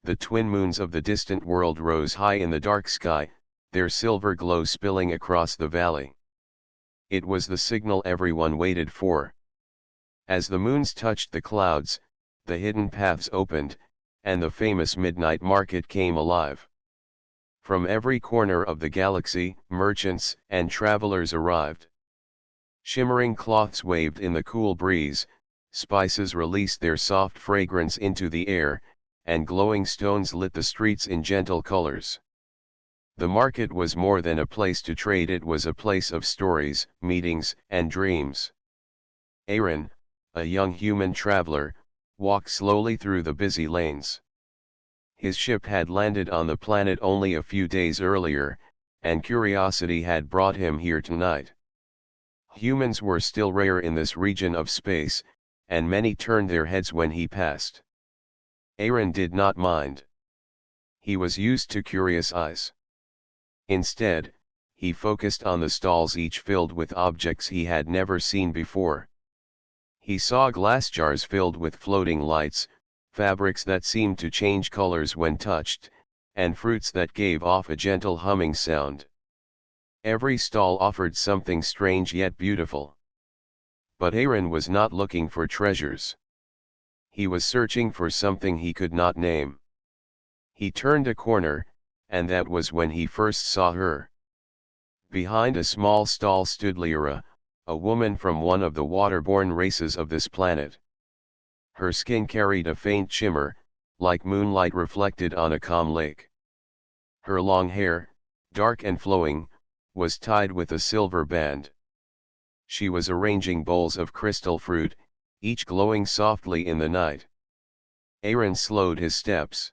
the twin moons of the distant world rose high in the dark sky, their silver glow spilling across the valley. It was the signal everyone waited for. As the moons touched the clouds, the hidden paths opened, and the famous midnight market came alive. From every corner of the galaxy, merchants and travelers arrived. Shimmering cloths waved in the cool breeze, spices released their soft fragrance into the air, and glowing stones lit the streets in gentle colors. The market was more than a place to trade, it was a place of stories, meetings, and dreams. Aaron, a young human traveler, walked slowly through the busy lanes. His ship had landed on the planet only a few days earlier, and curiosity had brought him here tonight. Humans were still rare in this region of space, and many turned their heads when he passed. Aaron did not mind. He was used to curious eyes. Instead, he focused on the stalls, each filled with objects he had never seen before. He saw glass jars filled with floating lights, fabrics that seemed to change colors when touched, and fruits that gave off a gentle humming sound. Every stall offered something strange yet beautiful. But Aaron was not looking for treasures. He was searching for something he could not name. He turned a corner, and that was when he first saw her. Behind a small stall stood Lyra, a woman from one of the waterborne races of this planet. Her skin carried a faint shimmer, like moonlight reflected on a calm lake. Her long hair, dark and flowing, was tied with a silver band. She was arranging bowls of crystal fruit, each glowing softly in the night. Aaron slowed his steps.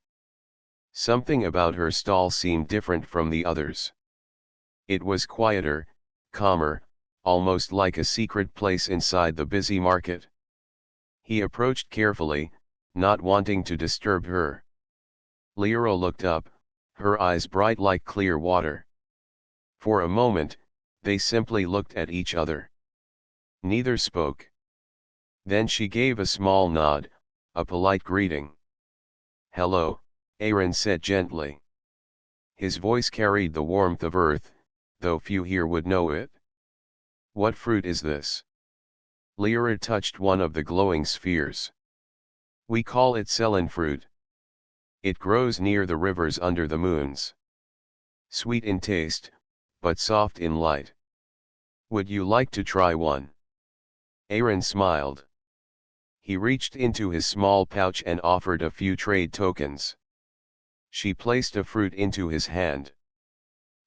Something about her stall seemed different from the others. It was quieter, calmer, almost like a secret place inside the busy market. He approached carefully, not wanting to disturb her. Lyra looked up, her eyes bright like clear water. For a moment, they simply looked at each other. Neither spoke. Then she gave a small nod, a polite greeting. "Hello," Aaron said gently. His voice carried the warmth of earth, though few here would know it. "What fruit is this?" Lyra touched one of the glowing spheres. "We call it Selen fruit. It grows near the rivers under the moons. Sweet in taste, but soft in light. Would you like to try one?" Aaron smiled. He reached into his small pouch and offered a few trade tokens. She placed a fruit into his hand.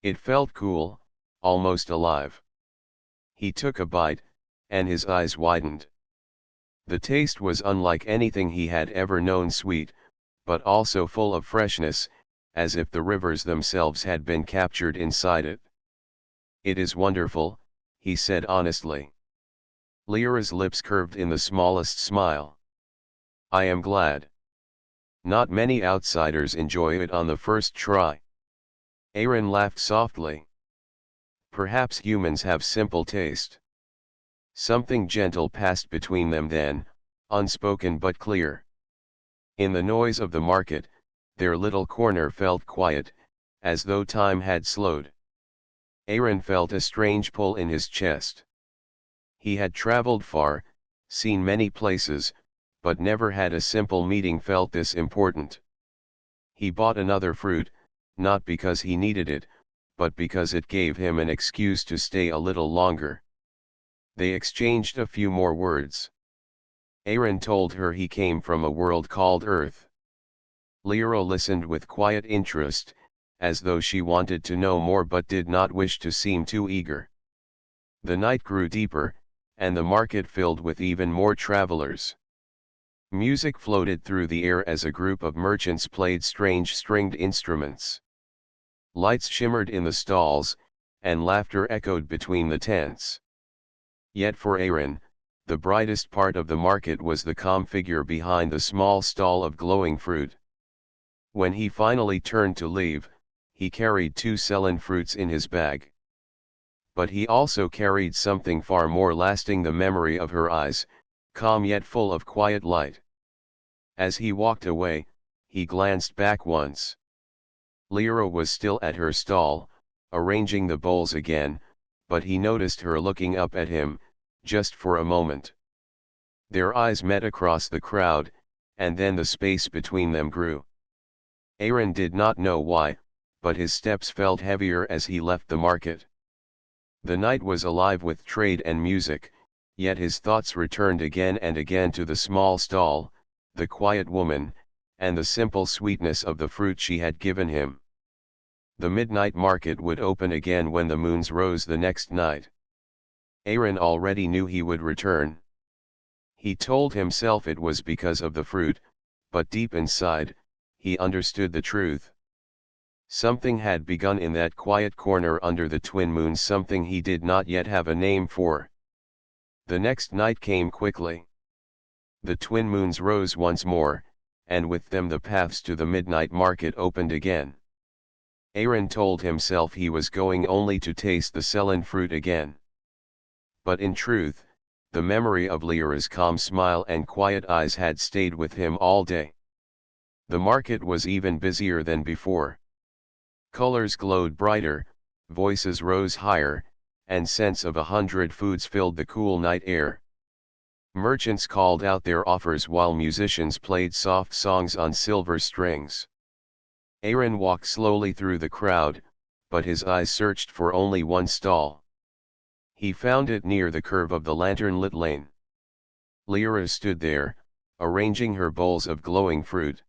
It felt cool, almost alive. He took a bite, and his eyes widened. The taste was unlike anything he had ever known, sweet, but also full of freshness, as if the rivers themselves had been captured inside it. "It is wonderful," he said honestly. Lyra's lips curved in the smallest smile. "I am glad. Not many outsiders enjoy it on the first try." Aaron laughed softly. Perhaps humans have simple taste. Something gentle passed between them then, unspoken but clear. In the noise of the market, their little corner felt quiet, as though time had slowed. Aaron felt a strange pull in his chest. He had traveled far, seen many places, but never had a simple meeting felt this important. He bought another fruit, not because he needed it, but because it gave him an excuse to stay a little longer. They exchanged a few more words. Aaron told her he came from a world called Earth. Lyra listened with quiet interest, as though she wanted to know more but did not wish to seem too eager. The night grew deeper, and the market filled with even more travelers. Music floated through the air as a group of merchants played strange stringed instruments. Lights shimmered in the stalls, and laughter echoed between the tents. Yet for Aaron, the brightest part of the market was the calm figure behind the small stall of glowing fruit. When he finally turned to leave, he carried 2 Selen fruits in his bag. But he also carried something far more lasting, the memory of her eyes, calm yet full of quiet light. As he walked away, he glanced back once. Lyra was still at her stall, arranging the bowls again, but he noticed her looking up at him, just for a moment. Their eyes met across the crowd, and then the space between them grew. Aaron did not know why, but his steps felt heavier as he left the market. The night was alive with trade and music, yet his thoughts returned again and again to the small stall, the quiet woman, and the simple sweetness of the fruit she had given him. The midnight market would open again when the moons rose the next night. Aaron already knew he would return. He told himself it was because of the fruit, but deep inside, he understood the truth. Something had begun in that quiet corner under the twin moons, something he did not yet have a name for. The next night came quickly. The twin moons rose once more, and with them the paths to the midnight market opened again. Aaron told himself he was going only to taste the sullen fruit again. But in truth, the memory of Lyra's calm smile and quiet eyes had stayed with him all day. The market was even busier than before. Colors glowed brighter, voices rose higher, and scents of 100 foods filled the cool night air. Merchants called out their offers while musicians played soft songs on silver strings. Aaron walked slowly through the crowd, but his eyes searched for only one stall. He found it near the curve of the lantern-lit lane. Lyra stood there, arranging her bowls of glowing fruit.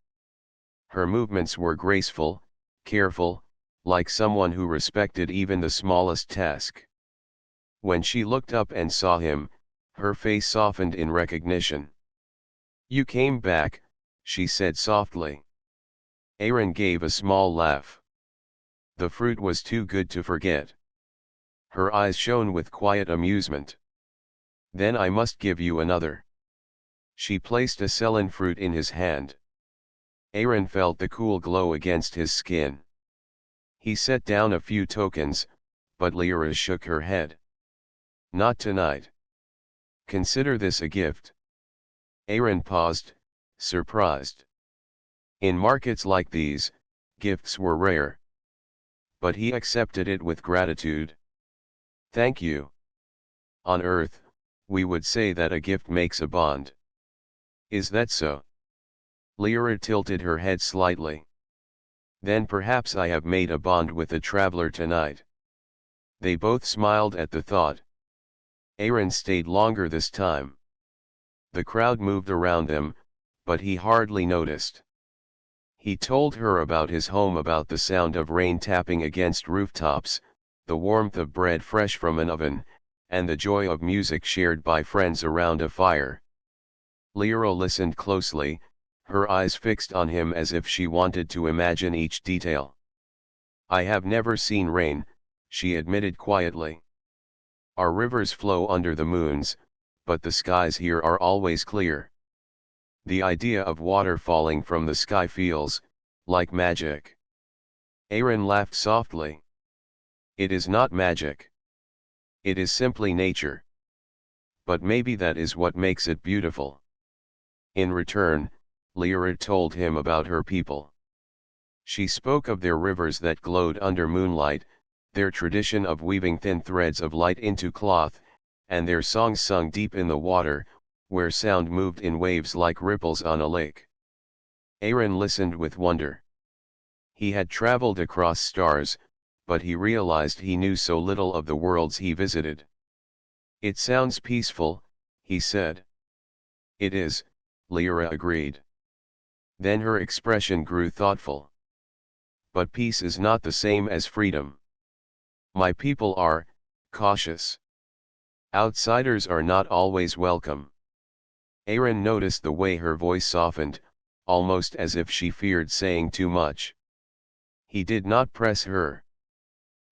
Her movements were graceful, careful, like someone who respected even the smallest task. When she looked up and saw him, her face softened in recognition. "You came back," she said softly. Aaron gave a small laugh. The fruit was too good to forget. Her eyes shone with quiet amusement. "Then I must give you another." She placed a sullen fruit in his hand. Aaron felt the cool glow against his skin. He set down a few tokens, but Lyra shook her head. "Not tonight. Consider this a gift." Aaron paused, surprised. In markets like these, gifts were rare. But he accepted it with gratitude. "Thank you. On Earth, we would say that a gift makes a bond. Is that so?" Lyra tilted her head slightly. "Then perhaps I have made a bond with a traveler tonight." They both smiled at the thought. Aaron stayed longer this time. The crowd moved around them, but he hardly noticed. He told her about his home, about the sound of rain tapping against rooftops, the warmth of bread fresh from an oven, and the joy of music shared by friends around a fire. Lyra listened closely, her eyes fixed on him as if she wanted to imagine each detail. "I have never seen rain," she admitted quietly. "Our rivers flow under the moons, but the skies here are always clear. The idea of water falling from the sky feels like magic." Aaron laughed softly. "It is not magic. It is simply nature. But maybe that is what makes it beautiful." In return, Lyra told him about her people. She spoke of their rivers that glowed under moonlight, their tradition of weaving thin threads of light into cloth, and their songs sung deep in the water, where sound moved in waves like ripples on a lake. Aaron listened with wonder. He had traveled across stars, but he realized he knew so little of the worlds he visited. "It sounds peaceful," he said. "It is," Lyra agreed. Then her expression grew thoughtful. "But peace is not the same as freedom. My people are cautious. Outsiders are not always welcome." Aaron noticed the way her voice softened, almost as if she feared saying too much. He did not press her.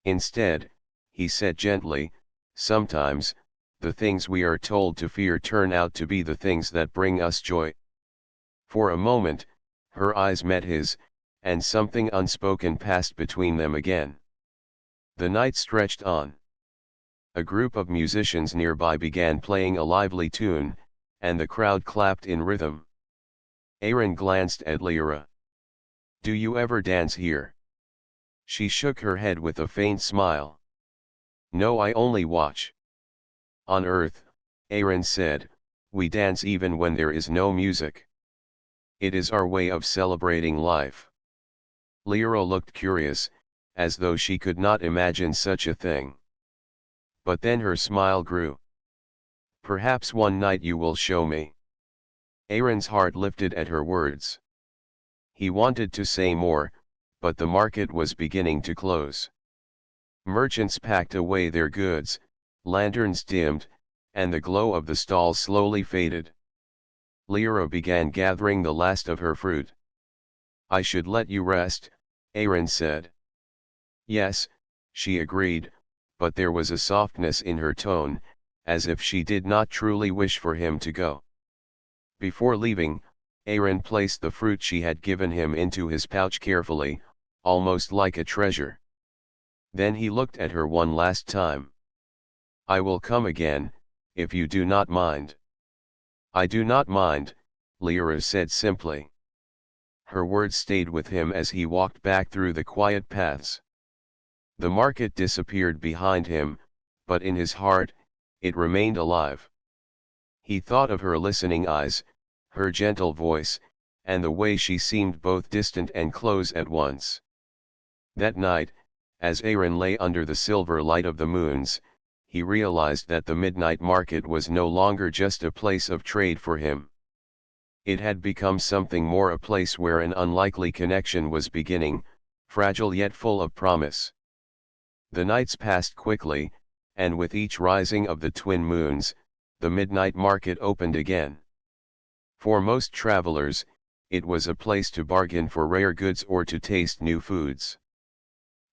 Instead, he said gently, "Sometimes, the things we are told to fear turn out to be the things that bring us joy." For a moment, her eyes met his, and something unspoken passed between them again. The night stretched on. A group of musicians nearby began playing a lively tune, and the crowd clapped in rhythm. Aaron glanced at Lyra. Do you ever dance here? She shook her head with a faint smile. No, I only watch. On Earth, Aaron said, we dance even when there is no music. It is our way of celebrating life. Lyra looked curious, as though she could not imagine such a thing. But then her smile grew. Perhaps one night you will show me. Aaron's heart lifted at her words. He wanted to say more, but the market was beginning to close. Merchants packed away their goods, lanterns dimmed, and the glow of the stalls slowly faded. Lyra began gathering the last of her fruit. I should let you rest, Aaron said. Yes, she agreed, but there was a softness in her tone, as if she did not truly wish for him to go. Before leaving, Aaron placed the fruit she had given him into his pouch carefully, almost like a treasure. Then he looked at her one last time. I will come again, if you do not mind. I do not mind, Lyra said simply. Her words stayed with him as he walked back through the quiet paths. The market disappeared behind him, but in his heart, it remained alive. He thought of her listening eyes, her gentle voice, and the way she seemed both distant and close at once. That night, as Aaron lay under the silver light of the moons, he realized that the midnight market was no longer just a place of trade for him. It had become something more, a place where an unlikely connection was beginning, fragile yet full of promise. The nights passed quickly, and with each rising of the twin moons, the midnight market opened again. For most travelers, it was a place to bargain for rare goods or to taste new foods.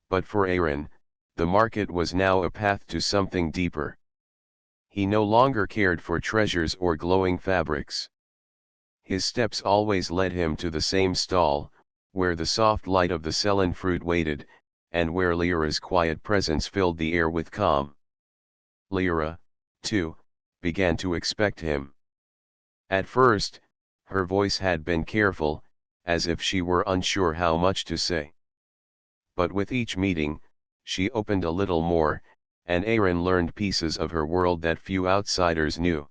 But for Aaron, the market was now a path to something deeper. He no longer cared for treasures or glowing fabrics. His steps always led him to the same stall, where the soft light of the sullen fruit waited, and where Lyra's quiet presence filled the air with calm. Lyra, too, began to expect him. At first, her voice had been careful, as if she were unsure how much to say. But with each meeting, she opened a little more, and Aaron learned pieces of her world that few outsiders knew.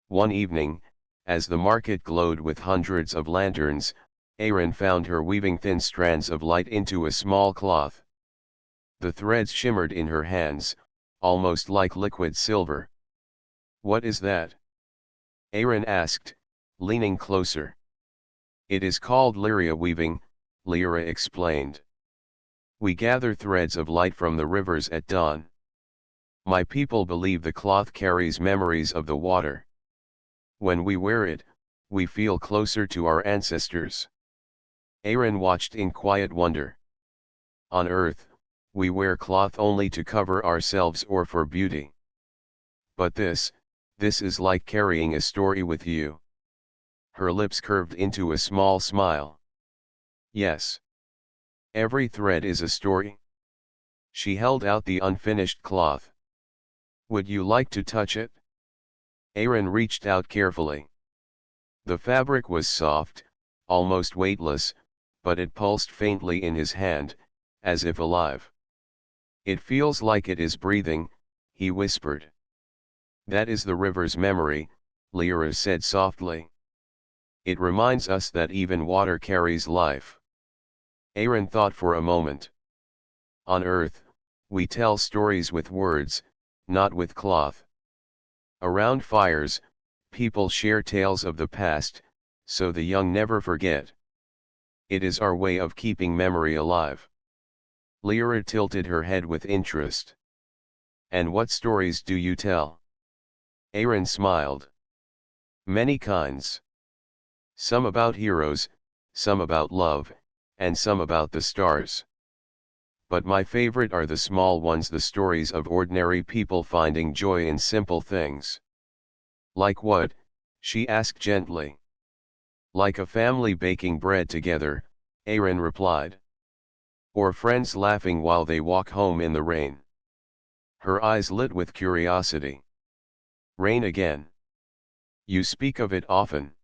One evening, as the market glowed with hundreds of lanterns, Aaron found her weaving thin strands of light into a small cloth. The threads shimmered in her hands, almost like liquid silver. What is that? Aaron asked, leaning closer. It is called Lyria weaving, Lyra explained. We gather threads of light from the rivers at dawn. My people believe the cloth carries memories of the water. When we wear it, we feel closer to our ancestors. Aaron watched in quiet wonder. On Earth, we wear cloth only to cover ourselves or for beauty. But this is like carrying a story with you. Her lips curved into a small smile. Yes. Every thread is a story. She held out the unfinished cloth. Would you like to touch it? Aaron reached out carefully. The fabric was soft, almost weightless, but it pulsed faintly in his hand, as if alive. It feels like it is breathing, he whispered. That is the river's memory, Lyra said softly. It reminds us that even water carries life. Aaron thought for a moment. On Earth, we tell stories with words, not with cloth. Around fires, people share tales of the past, so the young never forget. It is our way of keeping memory alive. Lyra tilted her head with interest. And what stories do you tell? Aaron smiled. Many kinds. Some about heroes, some about love, and some about the stars. But my favorite are the small ones, the stories of ordinary people finding joy in simple things. Like what? She asked gently. Like a family baking bread together, Aaron replied. Or friends laughing while they walk home in the rain. Her eyes lit with curiosity. Rain again. You speak of it often.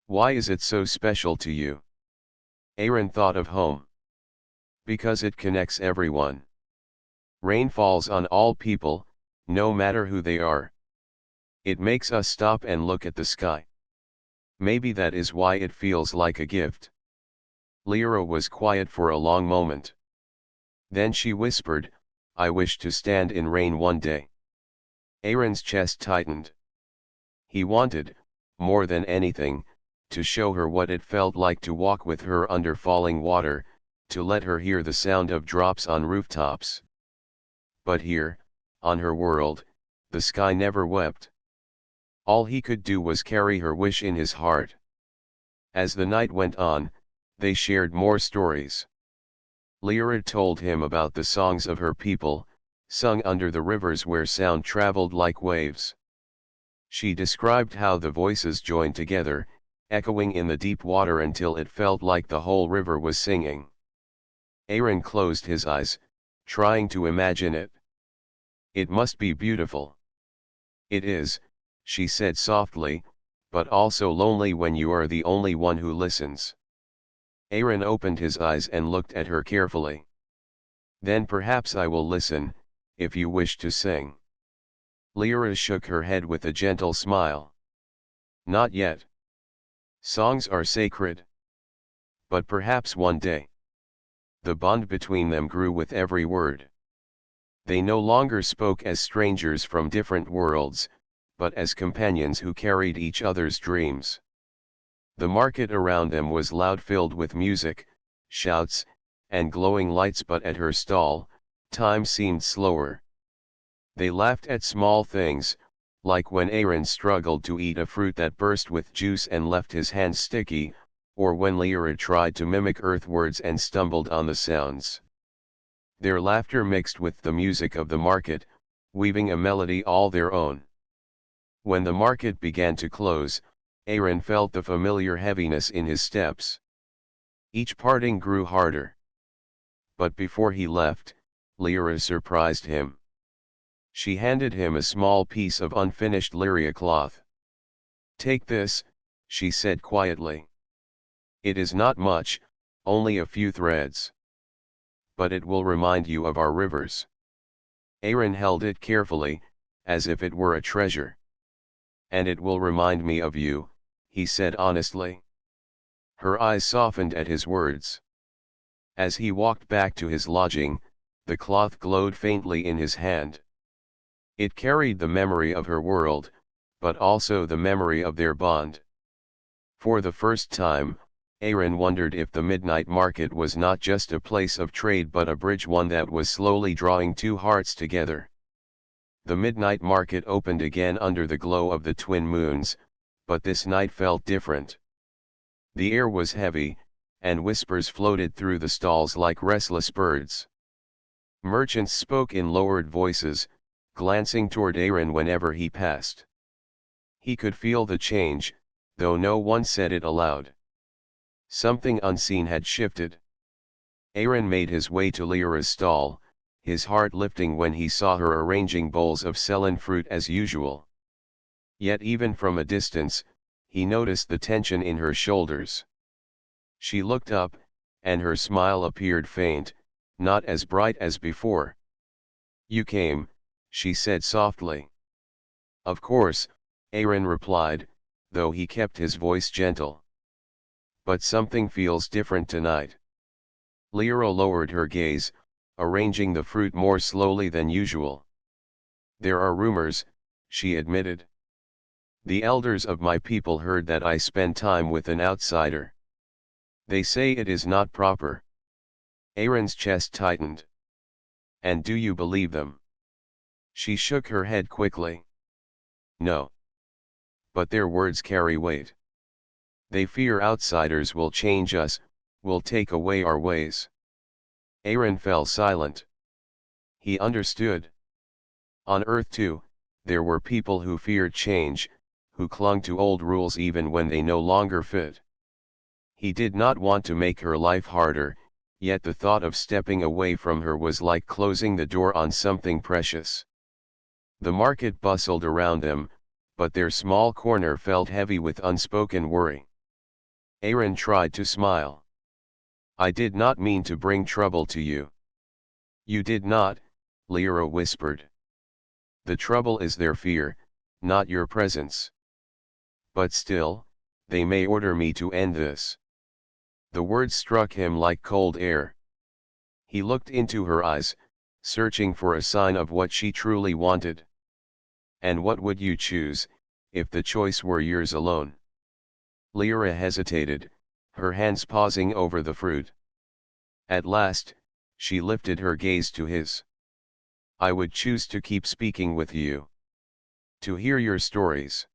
Why is it so special to you? Aaron thought of home. Because it connects everyone. Rain falls on all people, no matter who they are. It makes us stop and look at the sky. Maybe that is why it feels like a gift. Lyra was quiet for a long moment. Then she whispered, I wish to stand in rain one day. Aaron's chest tightened. He wanted, more than anything, to show her what it felt like to walk with her under falling water, to let her hear the sound of drops on rooftops. But here, on her world, the sky never wept. All he could do was carry her wish in his heart. As the night went on, they shared more stories. Lyra told him about the songs of her people, sung under the rivers where sound traveled like waves. She described how the voices joined together, echoing in the deep water until it felt like the whole river was singing. Aaron closed his eyes, trying to imagine it. It must be beautiful. It is, she said softly, but also lonely when you are the only one who listens. Aaron opened his eyes and looked at her carefully. Then perhaps I will listen, if you wish to sing. Lyra shook her head with a gentle smile. Not yet. Songs are sacred. But perhaps one day. The bond between them grew with every word. They no longer spoke as strangers from different worlds, but as companions who carried each other's dreams. The market around them was loud, filled with music, shouts, and glowing lights, but at her stall, time seemed slower. They laughed at small things, like when Aaron struggled to eat a fruit that burst with juice and left his hands sticky, or when Lyra tried to mimic earth words and stumbled on the sounds. Their laughter mixed with the music of the market, weaving a melody all their own. When the market began to close, Aaron felt the familiar heaviness in his steps. Each parting grew harder. But before he left, Lyra surprised him. She handed him a small piece of unfinished lyria cloth. Take this, she said quietly. It is not much, only a few threads. But it will remind you of our rivers. Aaron held it carefully, as if it were a treasure. And it will remind me of you, he said honestly. Her eyes softened at his words. As he walked back to his lodging, the cloth glowed faintly in his hand. It carried the memory of her world, but also the memory of their bond. For the first time, Aaron wondered if the midnight market was not just a place of trade but a bridge, one that was slowly drawing two hearts together. The midnight market opened again under the glow of the twin moons, but this night felt different. The air was heavy, and whispers floated through the stalls like restless birds. Merchants spoke in lowered voices, glancing toward Aaron whenever he passed. He could feel the change, though no one said it aloud. Something unseen had shifted. Aaron made his way to Lyra's stall, his heart lifting when he saw her arranging bowls of Ceylon fruit as usual. Yet even from a distance, he noticed the tension in her shoulders. She looked up, and her smile appeared faint, not as bright as before. You came, she said softly. Of course, Aaron replied, though he kept his voice gentle. But something feels different tonight. Lyra lowered her gaze, arranging the fruit more slowly than usual. There are rumors, she admitted. The elders of my people heard that I spend time with an outsider. They say it is not proper. Aaron's chest tightened. And do you believe them? She shook her head quickly. No. But their words carry weight. They fear outsiders will change us, will take away our ways. Aaron fell silent. He understood. On Earth too, there were people who feared change, who clung to old rules even when they no longer fit. He did not want to make her life harder, yet the thought of stepping away from her was like closing the door on something precious. The market bustled around them, but their small corner felt heavy with unspoken worry. Aaron tried to smile. I did not mean to bring trouble to you. You did not, Lyra whispered. The trouble is their fear, not your presence. But still, they may order me to end this. The words struck him like cold air. He looked into her eyes, searching for a sign of what she truly wanted. And what would you choose, if the choice were yours alone? Lyra hesitated, her hands pausing over the fruit. At last, she lifted her gaze to his. I would choose to keep speaking with you. To hear your stories.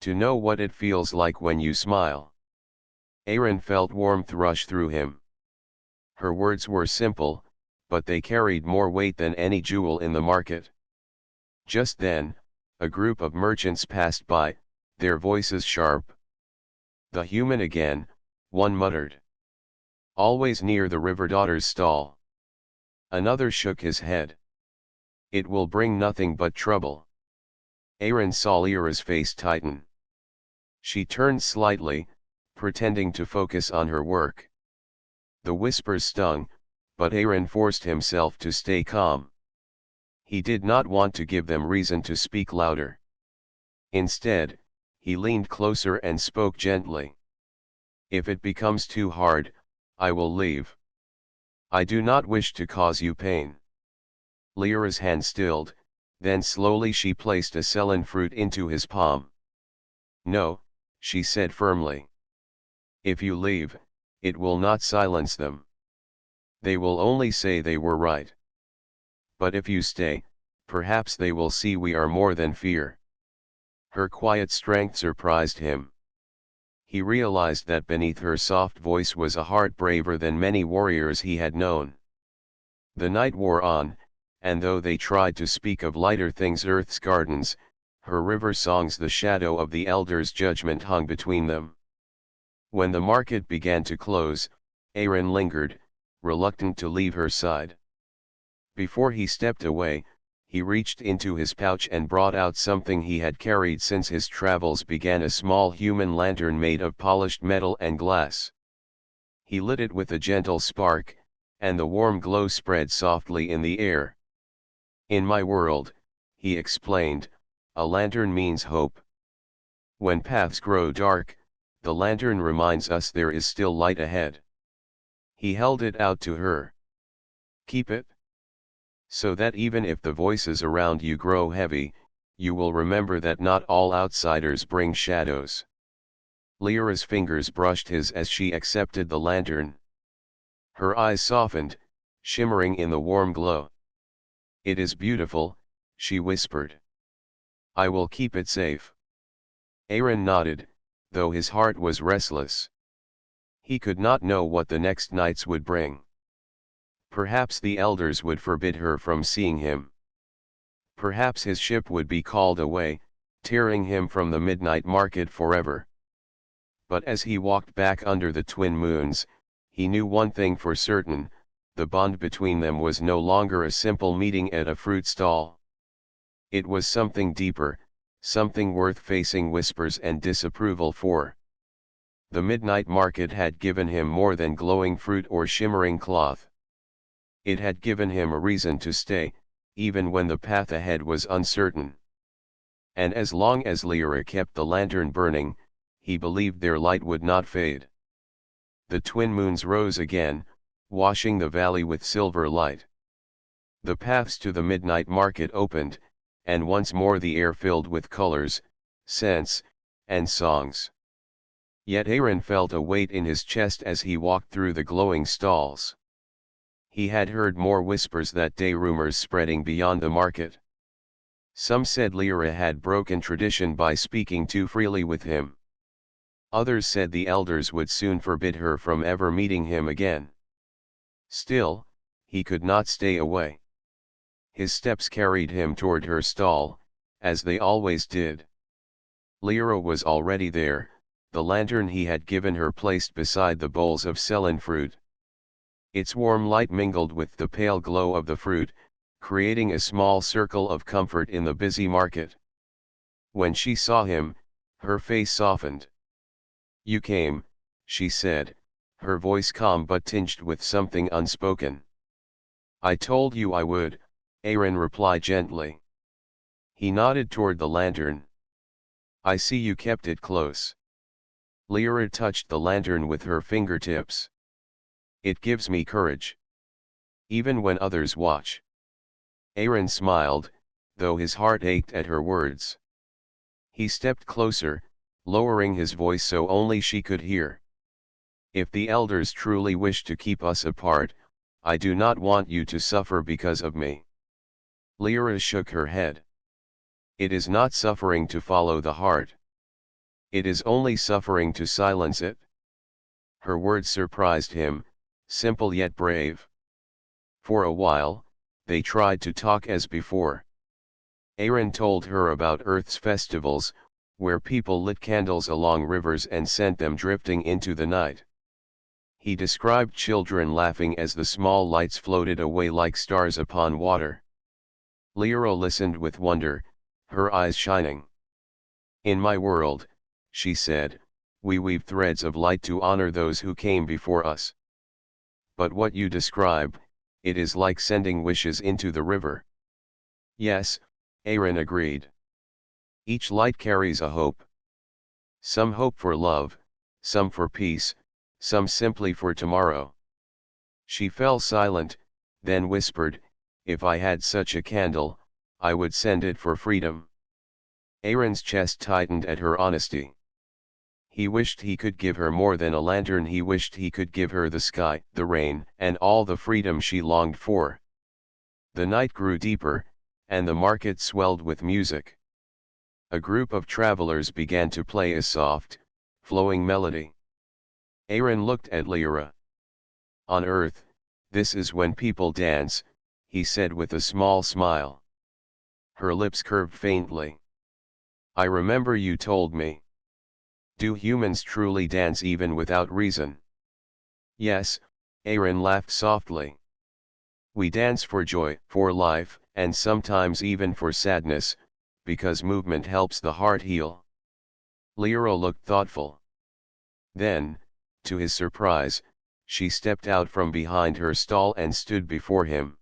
To know what it feels like when you smile. Aaron felt warmth rush through him. Her words were simple, but they carried more weight than any jewel in the market. Just then, a group of merchants passed by, their voices sharp. The human again, one muttered. Always near the river daughter's stall. Another shook his head. It will bring nothing but trouble. Aaron saw Lyra's face tighten. She turned slightly, pretending to focus on her work. The whispers stung, but Aaron forced himself to stay calm. He did not want to give them reason to speak louder. Instead, he leaned closer and spoke gently. If it becomes too hard, I will leave. I do not wish to cause you pain. Lyra's hand stilled, then slowly she placed a sullen fruit into his palm. No, she said firmly. If you leave, it will not silence them. They will only say they were right. But if you stay, perhaps they will see we are more than fear. Her quiet strength surprised him. He realized that beneath her soft voice was a heart braver than many warriors he had known. The night wore on, and though they tried to speak of lighter things, Earth's gardens, her river songs, the shadow of the elder's judgment hung between them. When the market began to close, Aaron lingered, reluctant to leave her side. Before he stepped away, he reached into his pouch and brought out something he had carried since his travels began, a small human lantern made of polished metal and glass. He lit it with a gentle spark, and the warm glow spread softly in the air. In my world, he explained, a lantern means hope. When paths grow dark, the lantern reminds us there is still light ahead. He held it out to her. Keep it. So that even if the voices around you grow heavy, you will remember that not all outsiders bring shadows. Lyra's fingers brushed his as she accepted the lantern. Her eyes softened, shimmering in the warm glow. It is beautiful, she whispered. I will keep it safe. Aaron nodded, though his heart was restless. He could not know what the next nights would bring. Perhaps the elders would forbid her from seeing him. Perhaps his ship would be called away, tearing him from the midnight market forever. But as he walked back under the twin moons, he knew one thing for certain: the bond between them was no longer a simple meeting at a fruit stall. It was something deeper, something worth facing whispers and disapproval for. The midnight market had given him more than glowing fruit or shimmering cloth. It had given him a reason to stay, even when the path ahead was uncertain. And as long as Lyra kept the lantern burning, he believed their light would not fade. The twin moons rose again, washing the valley with silver light. The paths to the midnight market opened, and once more the air filled with colors, scents, and songs. Yet Aaron felt a weight in his chest as he walked through the glowing stalls. He had heard more whispers that day, rumors spreading beyond the market. Some said Lyra had broken tradition by speaking too freely with him. Others said the elders would soon forbid her from ever meeting him again. Still, he could not stay away. His steps carried him toward her stall, as they always did. Lyra was already there, the lantern he had given her placed beside the bowls of sullen fruit. Its warm light mingled with the pale glow of the fruit, creating a small circle of comfort in the busy market. When she saw him, her face softened. You came, she said, her voice calm but tinged with something unspoken. "I told you I would," Aaron replied gently. He nodded toward the lantern. "I see you kept it close." Lyra touched the lantern with her fingertips. "It gives me courage. Even when others watch." Aaron smiled, though his heart ached at her words. He stepped closer, lowering his voice so only she could hear. "If the elders truly wish to keep us apart, I do not want you to suffer because of me." Lyra shook her head. "It is not suffering to follow the heart. It is only suffering to silence it." Her words surprised him, simple yet brave. For a while, they tried to talk as before. Aaron told her about Earth's festivals, where people lit candles along rivers and sent them drifting into the night. He described children laughing as the small lights floated away like stars upon water. Lyra listened with wonder, her eyes shining. "In my world," she said, "we weave threads of light to honor those who came before us. But what you describe, it is like sending wishes into the river." "Yes," Aaron agreed. "Each light carries a hope. Some hope for love, some for peace, some simply for tomorrow." She fell silent, then whispered, "If I had such a candle, I would send it for freedom." Aaron's chest tightened at her honesty. He wished he could give her more than a lantern. He wished he could give her the sky, the rain, and all the freedom she longed for. The night grew deeper, and the market swelled with music. A group of travelers began to play a soft, flowing melody. Aaron looked at Lyra. "On Earth, this is when people dance," he said with a small smile. Her lips curved faintly. "I remember you told me. Do humans truly dance even without reason?" "Yes," Aaron laughed softly. "We dance for joy, for life, and sometimes even for sadness, because movement helps the heart heal." Lyra looked thoughtful. Then, to his surprise, she stepped out from behind her stall and stood before him.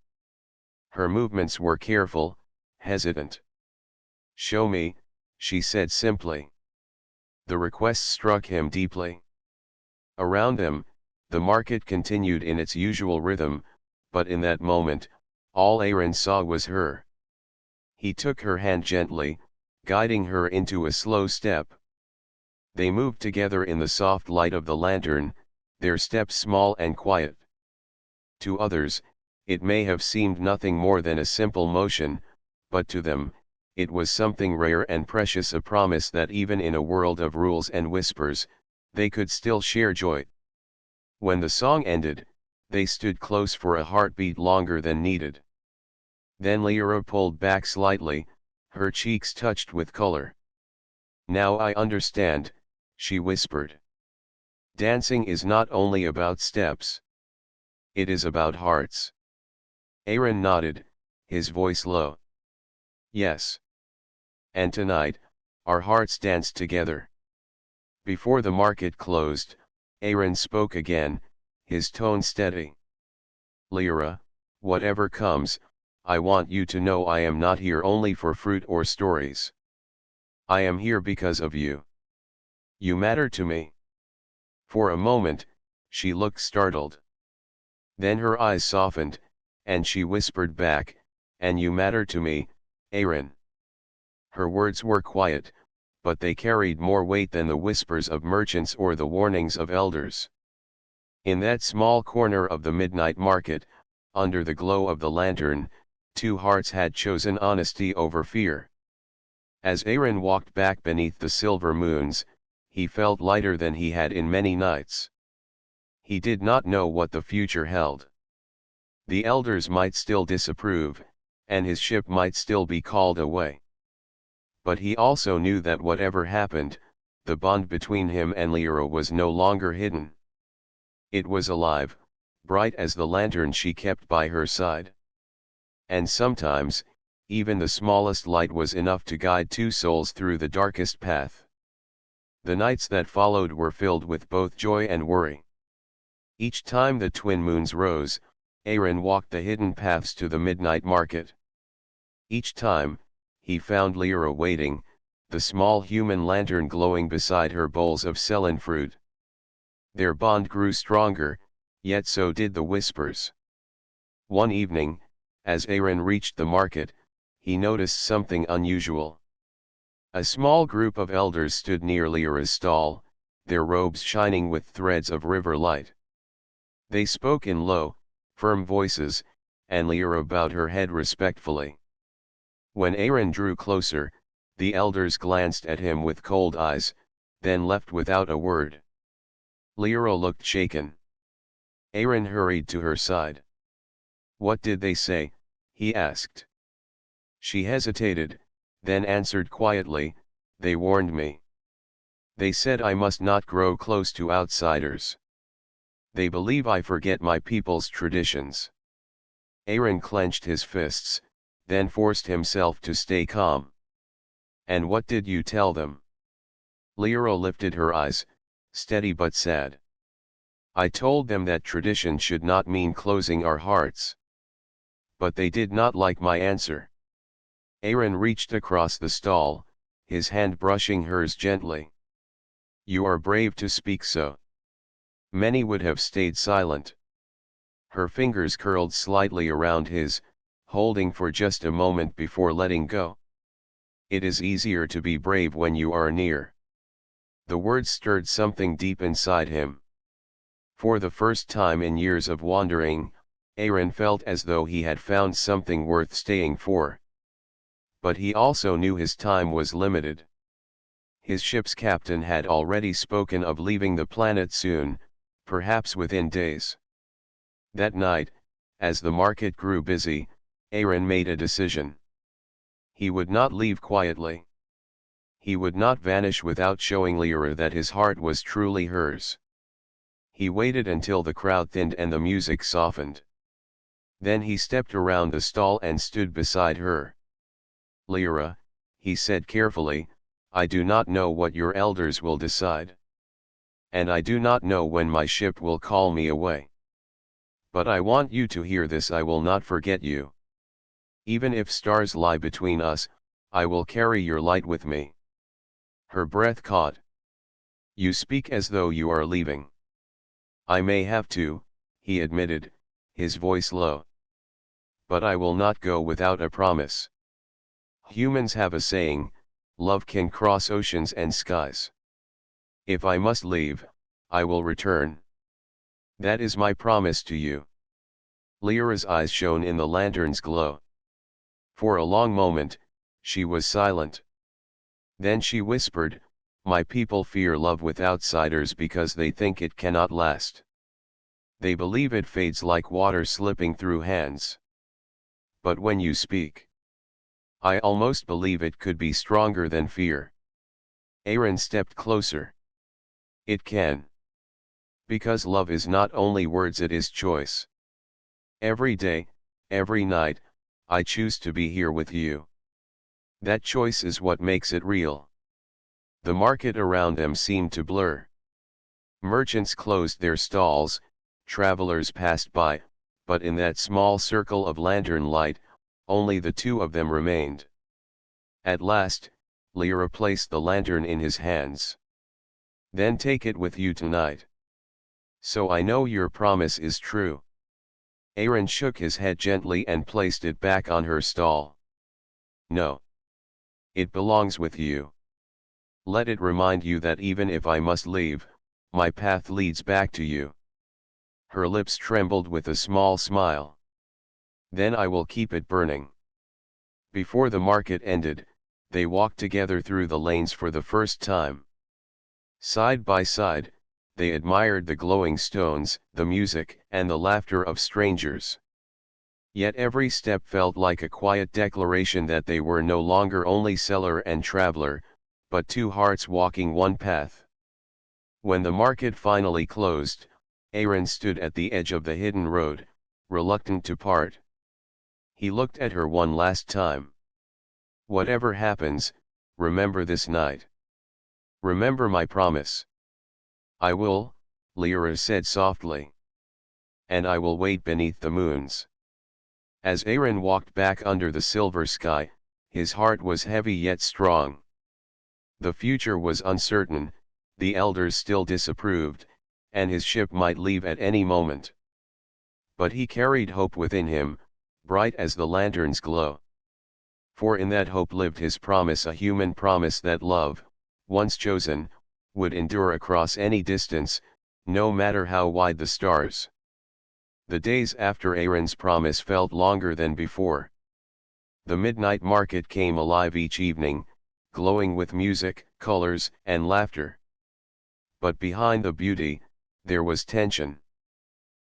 Her movements were careful, hesitant. "Show me," she said simply. The request struck him deeply. Around them, the market continued in its usual rhythm, but in that moment, all Aaron saw was her. He took her hand gently, guiding her into a slow step. They moved together in the soft light of the lantern, their steps small and quiet. To others, it may have seemed nothing more than a simple motion, but to them, it was something rare and precious, a promise that even in a world of rules and whispers, they could still share joy. When the song ended, they stood close for a heartbeat longer than needed. Then Lyra pulled back slightly, her cheeks touched with color. "Now I understand," she whispered. "Dancing is not only about steps. It is about hearts." Aaron nodded, his voice low. "Yes. And tonight, our hearts danced together." Before the market closed, Aaron spoke again, his tone steady. "Lyra, whatever comes, I want you to know I am not here only for fruit or stories. I am here because of you. You matter to me." For a moment, she looked startled. Then her eyes softened, and she whispered back, "And you matter to me, Aaron." Her words were quiet, but they carried more weight than the whispers of merchants or the warnings of elders. In that small corner of the midnight market, under the glow of the lantern, two hearts had chosen honesty over fear. As Aaron walked back beneath the silver moons, he felt lighter than he had in many nights. He did not know what the future held. The elders might still disapprove, and his ship might still be called away. But he also knew that whatever happened, the bond between him and Lyra was no longer hidden. It was alive, bright as the lantern she kept by her side. And sometimes, even the smallest light was enough to guide two souls through the darkest path. The nights that followed were filled with both joy and worry. Each time the twin moons rose, Aaron walked the hidden paths to the midnight market. Each time, he found Lyra waiting, the small human lantern glowing beside her bowls of Ceylon fruit. Their bond grew stronger, yet so did the whispers. One evening, as Aaron reached the market, he noticed something unusual. A small group of elders stood near Lyra's stall, their robes shining with threads of river light. They spoke in low, firm voices, and Lyra bowed her head respectfully. When Aaron drew closer, the elders glanced at him with cold eyes, then left without a word. Lyra looked shaken. Aaron hurried to her side. "What did they say?" he asked. She hesitated, then answered quietly, "They warned me. They said I must not grow close to outsiders. They believe I forget my people's traditions." Aaron clenched his fists, then forced himself to stay calm. "And what did you tell them?" Lyra lifted her eyes, steady but sad. "I told them that tradition should not mean closing our hearts. But they did not like my answer." Aaron reached across the stall, his hand brushing hers gently. "You are brave to speak so. Many would have stayed silent." Her fingers curled slightly around his, holding for just a moment before letting go. "It is easier to be brave when you are near." The words stirred something deep inside him. For the first time in years of wandering, Aaron felt as though he had found something worth staying for. But he also knew his time was limited. His ship's captain had already spoken of leaving the planet soon, perhaps within days. That night, as the market grew busy, Aaron made a decision. He would not leave quietly. He would not vanish without showing Lyra that his heart was truly hers. He waited until the crowd thinned and the music softened. Then he stepped around the stall and stood beside her. "Lyra," he said carefully, "I do not know what your elders will decide. And I do not know when my ship will call me away. But I want you to hear this: I will not forget you. Even if stars lie between us, I will carry your light with me." Her breath caught. "You speak as though you are leaving." "I may have to," he admitted, his voice low. "But I will not go without a promise. Humans have a saying, love can cross oceans and skies. If I must leave, I will return. That is my promise to you." Lyra's eyes shone in the lantern's glow. For a long moment, she was silent. Then she whispered, "My people fear love with outsiders because they think it cannot last. They believe it fades like water slipping through hands. But when you speak, I almost believe it could be stronger than fear." Aaron stepped closer. "It can. Because love is not only words, it is choice. Every day, every night, I choose to be here with you. That choice is what makes it real." The market around them seemed to blur. Merchants closed their stalls, travelers passed by, but in that small circle of lantern light, only the two of them remained. At last, Lyra placed the lantern in his hands. "Then take it with you tonight. So I know your promise is true." Aaron shook his head gently and placed it back on her stall. "No. It belongs with you. Let it remind you that even if I must leave, my path leads back to you." Her lips trembled with a small smile. "Then I will keep it burning." Before the market ended, they walked together through the lanes for the first time. Side by side, they admired the glowing stones, the music, and the laughter of strangers. Yet every step felt like a quiet declaration that they were no longer only seller and traveler, but two hearts walking one path. When the market finally closed, Aaron stood at the edge of the hidden road, reluctant to part. He looked at her one last time. "Whatever happens, remember this night. Remember my promise." "I will," Lyra said softly. and I will wait beneath the moons. As Aaron walked back under the silver sky, his heart was heavy yet strong. The future was uncertain, the elders still disapproved, and his ship might leave at any moment. But he carried hope within him, bright as the lantern's glow. For in that hope lived his promise, a human promise that love, once chosen, would endure across any distance, no matter how wide the stars. The days after Aaron's promise felt longer than before. The midnight market came alive each evening, glowing with music, colors, and laughter. But behind the beauty, there was tension.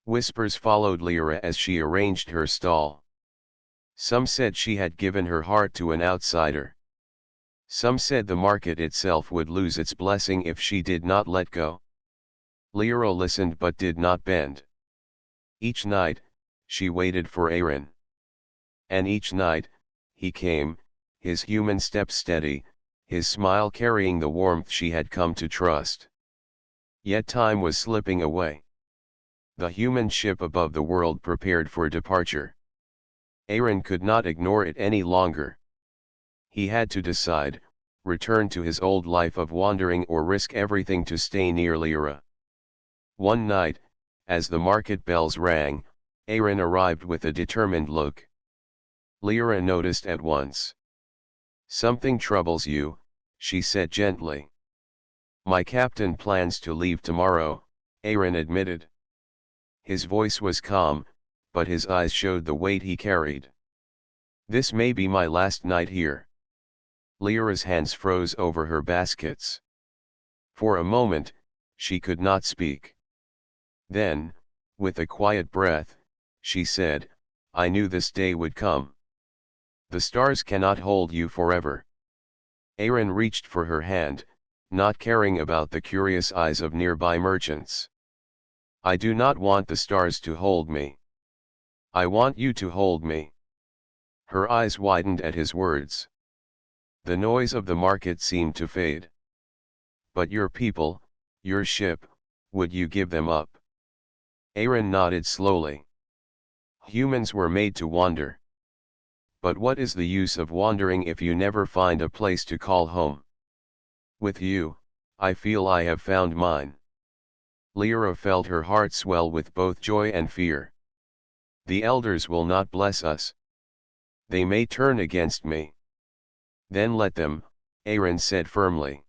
Whispers followed Lyra as she arranged her stall. Some said she had given her heart to an outsider. Some said the market itself would lose its blessing if she did not let go. Lyra listened but did not bend. Each night, she waited for Aaron. And each night, he came, his human step steady, his smile carrying the warmth she had come to trust. Yet time was slipping away. The human ship above the world prepared for departure. Aaron could not ignore it any longer. He had to decide, return to his old life of wandering or risk everything to stay near Lyra. One night, as the market bells rang, Aaron arrived with a determined look. Lyra noticed at once. "Something troubles you," she said gently. "My captain plans to leave tomorrow," Aaron admitted. His voice was calm, but his eyes showed the weight he carried. "This may be my last night here." Lyra's hands froze over her baskets. For a moment, she could not speak. Then, with a quiet breath, she said, "I knew this day would come. The stars cannot hold you forever." Aaron reached for her hand, not caring about the curious eyes of nearby merchants. "I do not want the stars to hold me. I want you to hold me." Her eyes widened at his words. The noise of the market seemed to fade. "But your people, your ship, would you give them up?" Aaron nodded slowly. "Humans were made to wander. But what is the use of wandering if you never find a place to call home? With you, I feel I have found mine." Lyra felt her heart swell with both joy and fear. "The elders will not bless us. They may turn against me." "Then let them," Aaron said firmly.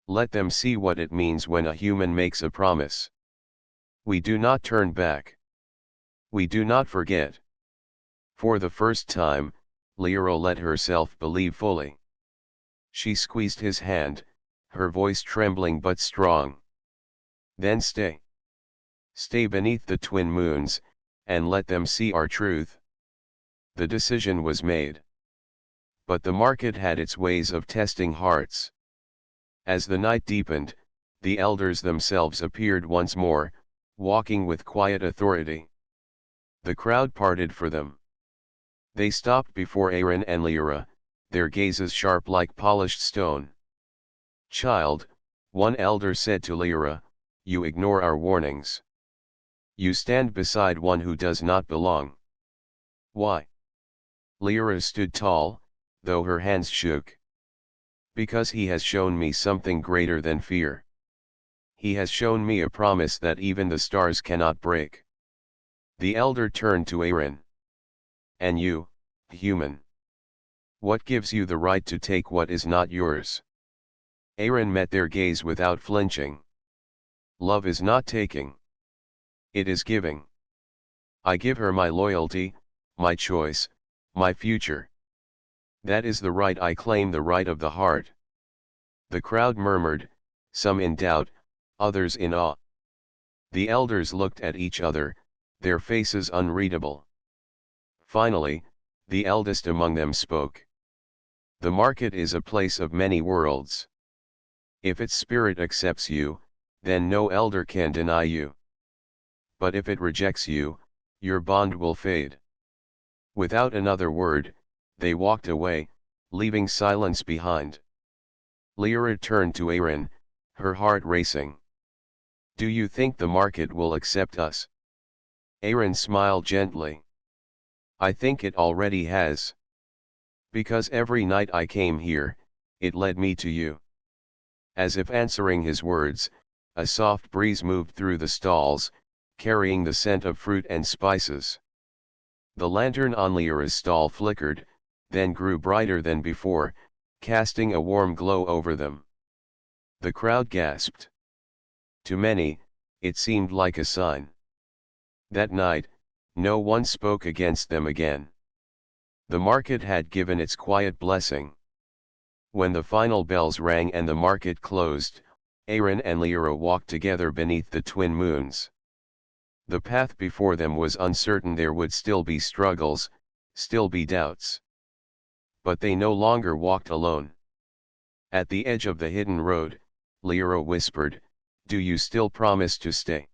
"Let them see what it means when a human makes a promise. We do not turn back. We do not forget." For the first time, Lyra let herself believe fully. She squeezed his hand, her voice trembling but strong. "Then stay. Stay beneath the twin moons, and let them see our truth." The decision was made. But the market had its ways of testing hearts. As the night deepened, the elders themselves appeared once more, walking with quiet authority. The crowd parted for them. They stopped before Aaron and Lyra, their gazes sharp like polished stone. "Child," one elder said to Lyra, "you ignore our warnings. You stand beside one who does not belong." "Why?" Lyra stood tall, though her hands shook. "Because he has shown me something greater than fear. He has shown me a promise that even the stars cannot break." The elder turned to Aaron. "And you, human? What gives you the right to take what is not yours?" Aaron met their gaze without flinching. "Love is not taking. It is giving. I give her my loyalty, my choice, my future. That is the right I claim, the right of the heart." The crowd murmured, some in doubt, others in awe. The elders looked at each other, their faces unreadable. Finally, the eldest among them spoke. "The market is a place of many worlds. If its spirit accepts you, then no elder can deny you. But if it rejects you, your bond will fade." Without another word, they walked away, leaving silence behind. Lyra turned to Aaron, her heart racing. "Do you think the market will accept us?" Aaron smiled gently. I think it already has. Because every night I came here, it led me to you. As if answering his words, a soft breeze moved through the stalls, carrying the scent of fruit and spices. The lantern on Lyra's stall flickered, then grew brighter than before, casting a warm glow over them. The crowd gasped. To many, it seemed like a sign. That night, no one spoke against them again. The market had given its quiet blessing. When the final bells rang and the market closed, Aaron and Lyra walked together beneath the twin moons. The path before them was uncertain, there would still be struggles, still be doubts. But they no longer walked alone. At the edge of the hidden road, Lyra whispered, "Do you still promise to stay?"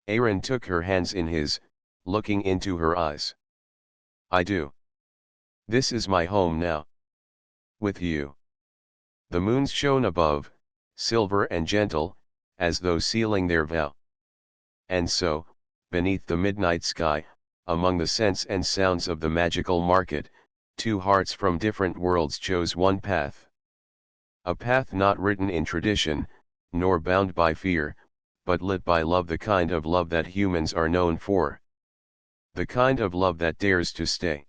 Aaron took her hands in his, looking into her eyes. "I do. This is my home now. With you." The moons shone above, silver and gentle, as though sealing their vow. And so, beneath the midnight sky, among the scents and sounds of the magical market, two hearts from different worlds chose one path. A path not written in tradition, nor bound by fear, but lit by love, the kind of love that humans are known for. The kind of love that dares to stay.